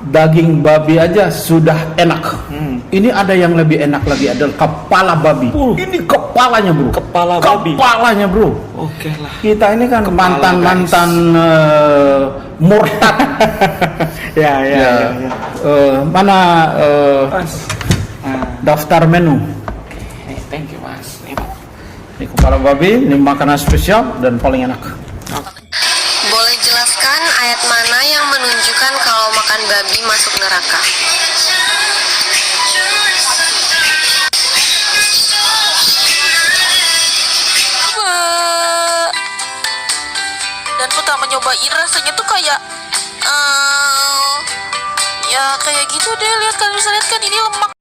Daging babi aja sudah enak. Ini ada yang lebih enak lagi, adalah kepala babi. Ini kepalanya, bro. Kepala babi. Kepalanya, bro. Oke lah. Kita ini kan Kepala, mantan murtad. Ya. Mana Mas. daftar menu? Thank you, Mas. Ini kepala babi, ini makanan spesial dan paling enak. Boleh jelaskan ayat mana yang menunjukkan kalau makan babi masuk neraka? Dan pertama nyobain rasanya tuh kayak ya kayak gitu deh. Lihat kan, bisa lihat kan ini lemak.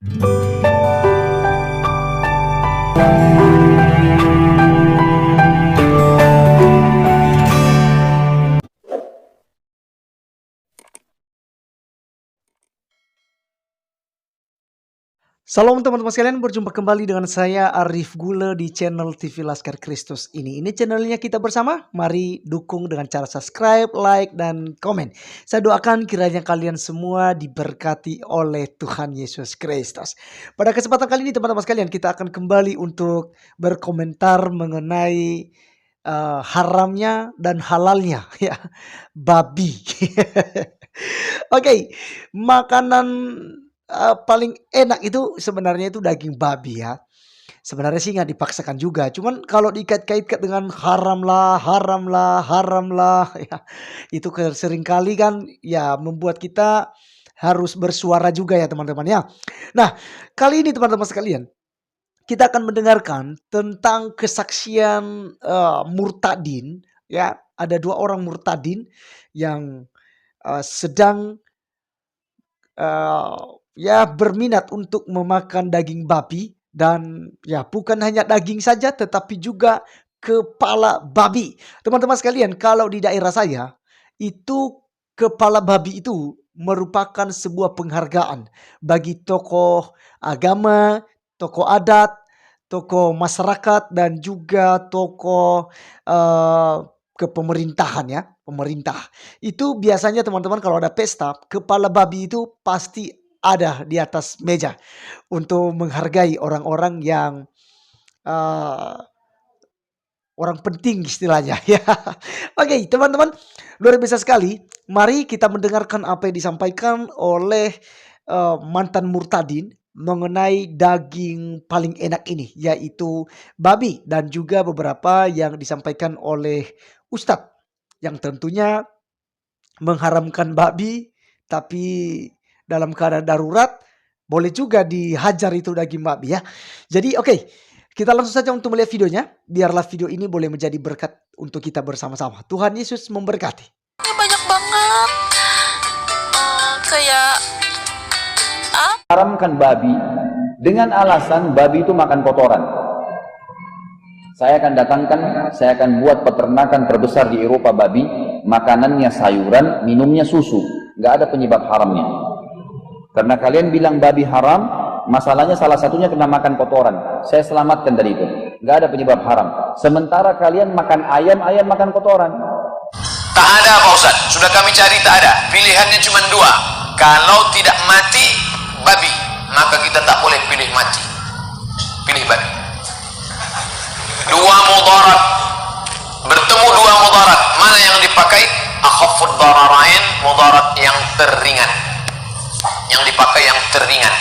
Salam teman-teman sekalian, berjumpa kembali dengan saya Arif Gule di channel TV Laskar Kristus ini. Ini channelnya kita bersama, mari dukung dengan cara subscribe, like, dan komen. Saya doakan kiranya kalian semua diberkati oleh Tuhan Yesus Kristus. Pada kesempatan kali ini teman-teman sekalian, kita akan kembali untuk berkomentar mengenai haramnya dan halalnya ya babi. Oke, makanan paling enak itu sebenarnya itu daging babi ya. Sebenarnya sih nggak dipaksakan juga. Cuman kalau dikait-kaitkan dengan haram lah ya, itu seringkali kan ya membuat kita harus bersuara juga ya teman-teman ya. Nah, kali ini teman-teman sekalian, kita akan mendengarkan tentang kesaksian murtadin ya. Ada 2 orang murtadin yang sedang ya berminat untuk memakan daging babi, dan ya bukan hanya daging saja tetapi juga kepala babi. Teman-teman sekalian, kalau di daerah saya itu kepala babi itu merupakan sebuah penghargaan bagi tokoh agama, tokoh adat, tokoh masyarakat, dan juga tokoh kepemerintahan ya, pemerintah. Itu biasanya teman-teman kalau ada pesta, kepala babi itu pasti ada di atas meja untuk menghargai orang-orang yang orang penting istilahnya ya. Oke, teman-teman, luar biasa sekali. Mari kita mendengarkan apa yang disampaikan oleh mantan murtadin mengenai daging paling enak ini, yaitu babi, dan juga beberapa yang disampaikan oleh Ustadz yang tentunya mengharamkan babi, tapi dalam keadaan darurat boleh juga dihajar itu daging babi ya. Jadi oke, kita langsung saja untuk melihat videonya. Biarlah video ini boleh menjadi berkat untuk kita bersama-sama. Tuhan Yesus memberkati. Ini banyak banget. Kayak Haramkan babi dengan alasan babi itu makan kotoran. Saya akan buat peternakan terbesar di Eropa babi, makanannya sayuran, minumnya susu. Nggak ada penyebab haramnya. Karena kalian bilang babi haram, masalahnya salah satunya kena makan kotoran. Saya selamatkan dari itu. Nggak ada penyebab haram. Sementara kalian makan ayam, ayam makan kotoran. Tak ada Pak Ustaz, sudah kami cari tak ada. Pilihannya cuma 2. Kalau tidak mati babi, maka kita tak boleh pilih mati. Pilih babi. 2 mudarat. Bertemu 2 mudarat. Mana yang dipakai? Akhafud dararain, mudarat yang teringan. Yang dipakai yang teringan.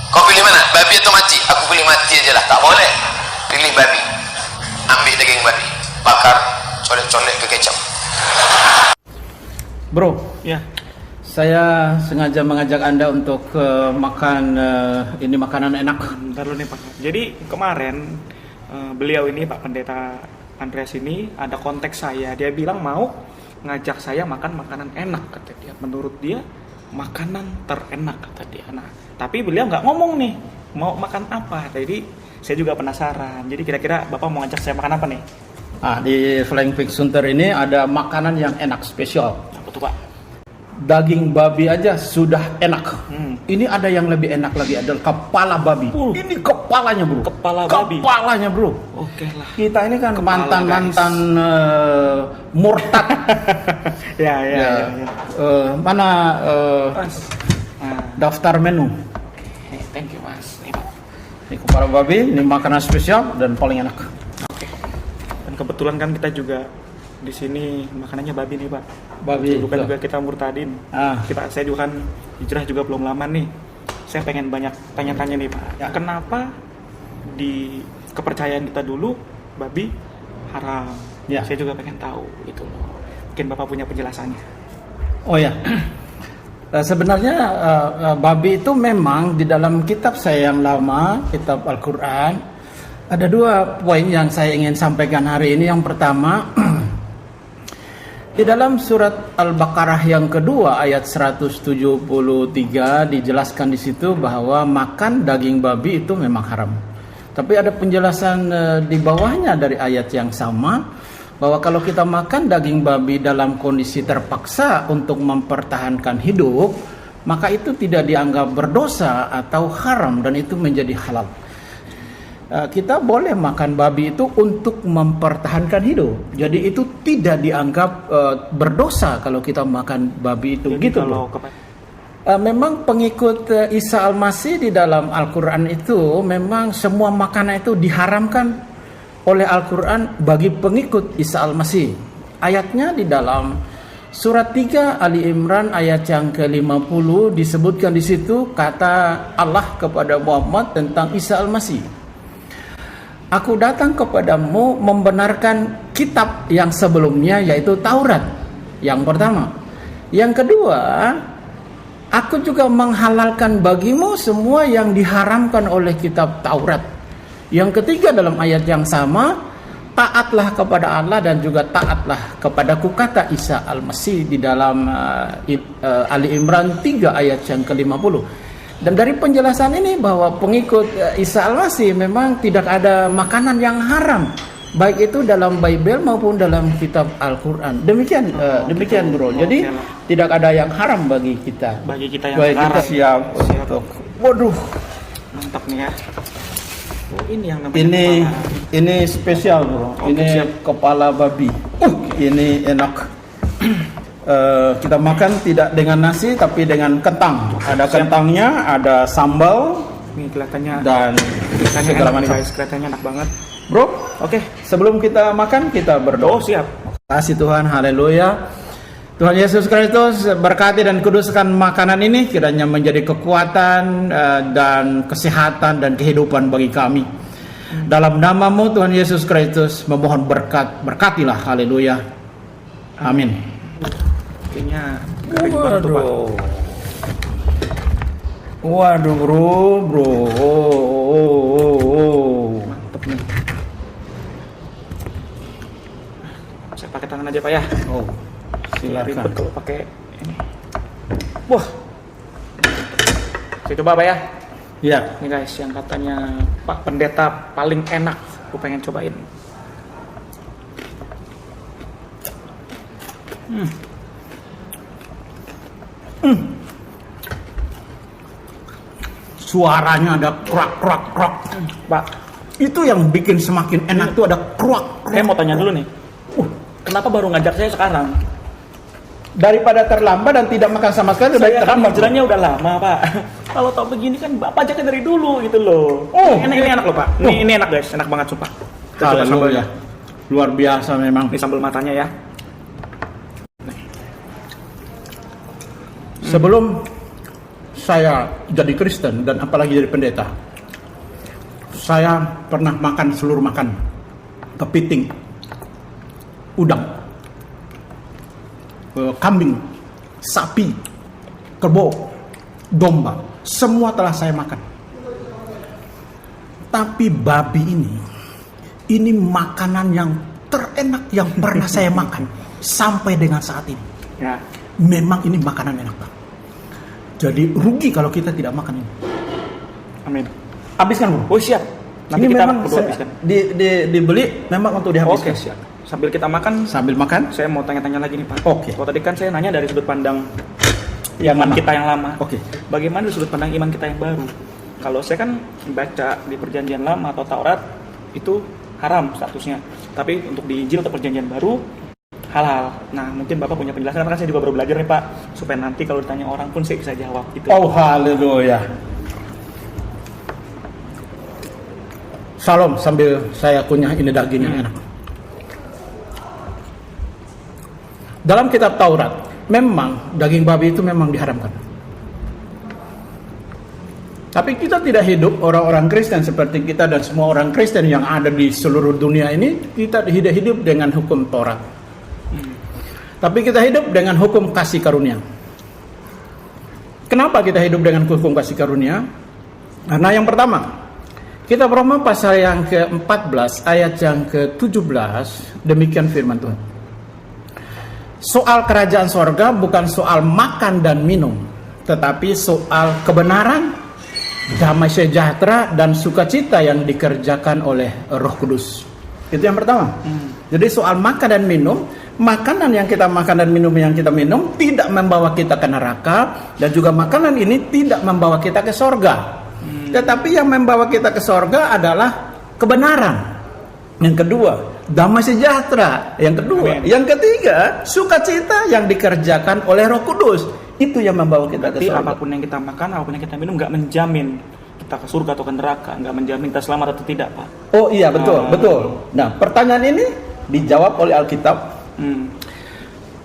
Kau pilih mana? Babi atau mati? Aku pilih mati aja lah. Tak boleh. Pilih babi. Ambil daging babi, bakar, colek-colek ke kecap. Bro, Ya. saya sengaja mengajak Anda untuk makan ini makanan enak. Bentar dulu nih Pak. Jadi kemarin beliau ini, Pak Pendeta Andreas ini, ada konteks saya. Dia bilang mau ngajak saya makan makanan enak, kata dia. Menurut dia makanan terenak, kata dia. Nah, tapi beliau nggak ngomong nih mau makan apa. Jadi saya juga penasaran. Jadi kira-kira Bapak mau ngajak saya makan apa nih? Di Flying Pig Sunter ini ada makanan yang enak spesial. Apa tuh Pak? Daging babi aja sudah enak. Ini ada yang lebih enak lagi, adalah kepala babi. Ini kepalanya bro. Kepala babi. Kepalanya bro. Oke lah. Kita ini kan Kepala, mantan murtad. Ya. Mana Mas. Nah, daftar menu? thank you mas. Nih, Pak. Ini kepala babi, ini makanan spesial dan paling enak. Oke. Dan kebetulan kan kita juga di sini makanannya babi nih Pak. Babi. Bukan betul. juga kita murtadin. Ah. Saya juga kan hijrah juga belum lama nih. Saya pengen banyak tanya-tanya nih Pak. Ya. Kenapa di kepercayaan kita dulu babi haram? Ya. Saya juga pengen tahu itu loh. Mungkin Bapak punya penjelasannya. Oh ya. Sebenarnya babi itu memang di dalam kitab saya yang lama, kitab Al-Quran, ada dua poin yang saya ingin sampaikan hari ini. Yang pertama, di dalam surat Al-Baqarah yang kedua ayat 173 dijelaskan di situ bahwa makan daging babi itu memang haram. Tapi ada penjelasan di bawahnya dari ayat yang sama, bahwa kalau kita makan daging babi dalam kondisi terpaksa untuk mempertahankan hidup, maka itu tidak dianggap berdosa atau haram dan itu menjadi halal. Kita boleh makan babi itu untuk mempertahankan hidup. Jadi itu tidak dianggap berdosa kalau kita makan babi itu. Jadi gitu kalau bro. Memang pengikut Isa Al-Masih di dalam Al-Quran itu memang semua makanan itu diharamkan oleh Al-Quran bagi pengikut Isa Al-Masih. Ayatnya di dalam surat 3 Ali Imran ayat yang ke-50 disebutkan di situ kata Allah kepada Muhammad tentang Isa Al-Masih. Aku datang kepadamu membenarkan kitab yang sebelumnya yaitu Taurat. Yang pertama. Yang kedua, aku juga menghalalkan bagimu semua yang diharamkan oleh kitab Taurat. Yang ketiga dalam ayat yang sama, taatlah kepada Allah dan juga taatlah kepadaku, kata Isa Al-Masih di dalam Ali Imran 3 ayat yang ke-50. Dan dari penjelasan ini bahwa pengikut Isa Al-Masih memang tidak ada makanan yang haram, baik itu dalam Bible maupun dalam kitab Al-Quran. Demikian bro. Jadi tidak ada yang haram bagi kita. Bagi kita yang Baik, kita sekarang. siap untuk. Waduh, Mantap nih ya. Oh, ini yang namanya ini spesial bro. Oke, Ini siap. kepala babi. Ini enak. Kita makan tidak dengan nasi tapi dengan kentang. Ada kentangnya, ada sambal Ini kelihatannya dan segala enak nih, macam. guys. Kelihatannya enak banget. Bro, Oke. sebelum kita makan kita berdoa. Oh, siap. Kasih Tuhan, haleluya. Tuhan Yesus Kristus berkati dan kuduskan makanan ini kiranya menjadi kekuatan dan kesehatan dan kehidupan bagi kami. Dalam namamu Tuhan Yesus Kristus memohon berkat, berkatilah, haleluya. Amin. Kayaknya kering banget tuh, Pak. Waduh bro. Mantep nih. Saya pakai tangan aja Pak ya. Oh, Ribet silakan. kalau pakai ini. Wah. Saya coba Pak ya. Ya, Ini guys yang katanya Pak Pendeta paling enak. Aku pengen cobain. suaranya ada krak. Pak, Itu yang bikin semakin enak tuh ada krak. saya mau tanya dulu nih. Kenapa baru ngajak saya sekarang? Daripada terlambat dan tidak makan sama sekali, lebih baik Saya kan terlambat. hijrahnya udah lama Pak. Kalau tau begini kan Bapak ajaknya dari dulu gitu loh. Oh. Ini enak loh Pak. Ini enak guys, enak banget sumpah. Kita coba Haleluya. sambalnya. Luar biasa memang. Ini sambal matanya ya. Sebelum saya jadi Kristen dan apalagi jadi pendeta, saya pernah makan seluruh makan. Kepiting, udang, kambing, sapi, kerbau, domba, semua telah saya makan. Tapi babi ini makanan yang terenak yang pernah saya makan sampai dengan saat ini. Ya. Memang ini makanan enak banget. Jadi rugi kalau kita tidak makan ini. Amin. Habiskan bro. Oh siap. Nanti Ini kita memang berdua habiskan. dibeli memang untuk dihabiskan. Oke siap. Sambil kita makan, Sambil makan. saya mau tanya-tanya lagi nih Pak. Oke. Kalau tadi kan saya nanya dari sudut pandang Yang iman lama. kita yang lama. Oke. Bagaimana dari sudut pandang iman kita yang baru? Kalau saya kan baca di Perjanjian Lama atau Taurat itu haram statusnya, tapi untuk di Injil atau Perjanjian Baru halal. Nah, mungkin Bapak punya penjelasan karena saya juga baru belajar nih Pak, supaya nanti kalau ditanya orang pun saya bisa jawab gitu. Oh, haleluya. Salam sambil saya kunyah ini daging yang enak. Dalam kitab Taurat, memang daging babi itu memang diharamkan. Tapi kita tidak hidup orang-orang Kristen seperti kita dan semua orang Kristen yang ada di seluruh dunia ini, kita tidak hidup dengan hukum Taurat. Tapi kita hidup dengan hukum kasih karunia. Kenapa kita hidup dengan hukum kasih karunia? Karena yang pertama, kita Roma pasal yang ke-14 ayat yang ke-17, demikian firman Tuhan. Soal kerajaan sorga bukan soal makan dan minum, tetapi soal kebenaran, damai sejahtera, dan sukacita yang dikerjakan oleh Roh Kudus. Itu yang pertama. Jadi soal makan dan minum, makanan yang kita makan dan minum yang kita minum tidak membawa kita ke neraka, dan juga makanan ini tidak membawa kita ke sorga. Tetapi yang membawa kita ke sorga adalah kebenaran. Yang kedua, damai sejahtera. Yang kedua, Amin. Yang ketiga, sukacita yang dikerjakan oleh Roh Kudus. Itu yang membawa kita ke Berarti sorga. apapun yang kita makan, apapun yang kita minum nggak menjamin kita ke surga atau ke neraka, nggak menjamin kita selamat atau tidak, Pak. Oh iya, betul, betul. Nah, pertanyaan ini dijawab oleh Alkitab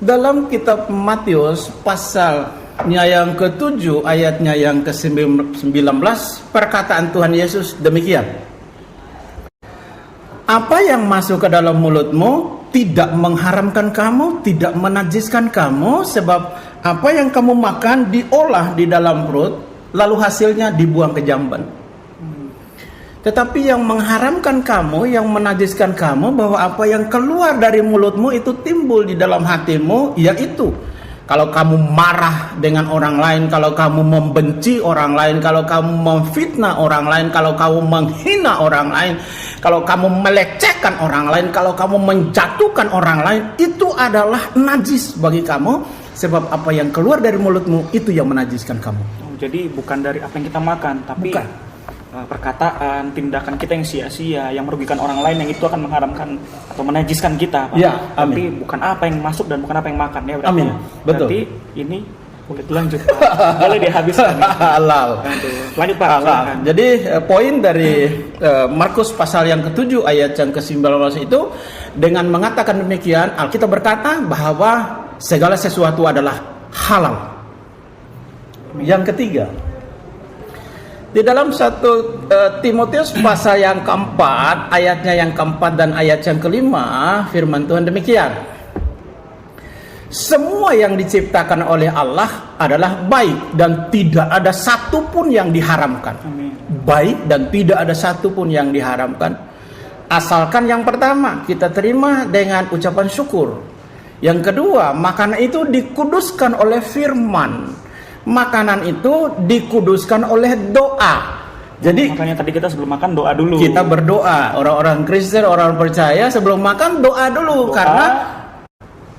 dalam kitab Matius pasalnya yang ke-7 ayatnya yang ke-19, perkataan Tuhan Yesus demikian. Apa yang masuk ke dalam mulutmu tidak mengharamkan kamu, tidak menajiskan kamu, sebab apa yang kamu makan diolah di dalam perut, lalu hasilnya dibuang ke jamban. Tetapi yang mengharamkan kamu, yang menajiskan kamu, bahwa apa yang keluar dari mulutmu itu timbul di dalam hatimu, yaitu kalau kamu marah dengan orang lain, kalau kamu membenci orang lain, kalau kamu memfitnah orang lain, kalau kamu menghina orang lain, kalau kamu melecehkan orang lain, kalau kamu menjatuhkan orang lain, itu adalah najis bagi kamu, sebab apa yang keluar dari mulutmu itu yang menajiskan kamu. Jadi bukan dari apa yang kita makan, tapi Bukan. Perkataan, tindakan kita yang sia-sia, yang merugikan orang lain, yang itu akan mengharamkan atau menajiskan kita, Pak. Ya, amin. Tapi bukan apa yang masuk dan bukan apa yang makan, ya berarti. Amin, betul. Berarti ini boleh dilanjut, Pak. Boleh dihabiskan. Halal. Lanjut, Pak. Halal. Silakan. Jadi poin dari Markus pasal yang ke-7 ayat yang ke-19 itu dengan mengatakan demikian, Alkitab berkata bahwa segala sesuatu adalah halal. Yang ketiga, di dalam 1 Timotius pasal yang keempat, ayatnya yang keempat dan ayat yang kelima, firman Tuhan demikian. Semua yang diciptakan oleh Allah adalah baik dan tidak ada satupun yang diharamkan. Amin. Baik dan tidak ada satupun yang diharamkan. Asalkan yang pertama kita terima dengan ucapan syukur. Yang kedua, makanan itu dikuduskan oleh firman. Makanan itu dikuduskan oleh doa. Jadi Makanya tadi kita sebelum makan doa dulu. kita berdoa. Orang-orang Kristen, orang percaya sebelum makan doa dulu. Doa. Karena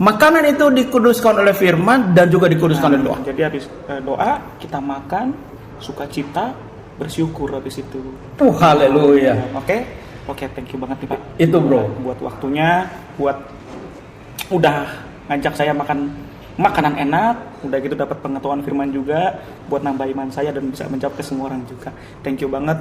makanan itu dikuduskan oleh firman dan juga dikuduskan oleh doa. Jadi habis doa kita makan, sukacita, bersyukur habis itu. Haleluya. Oke, thank you banget nih Pak. Itu, bro. Buat waktunya, buat udah ngajak saya makan makanan enak, udah gitu dapat pengetahuan firman juga, buat nambah iman saya dan bisa menjawab ke semua orang juga. Thank you banget.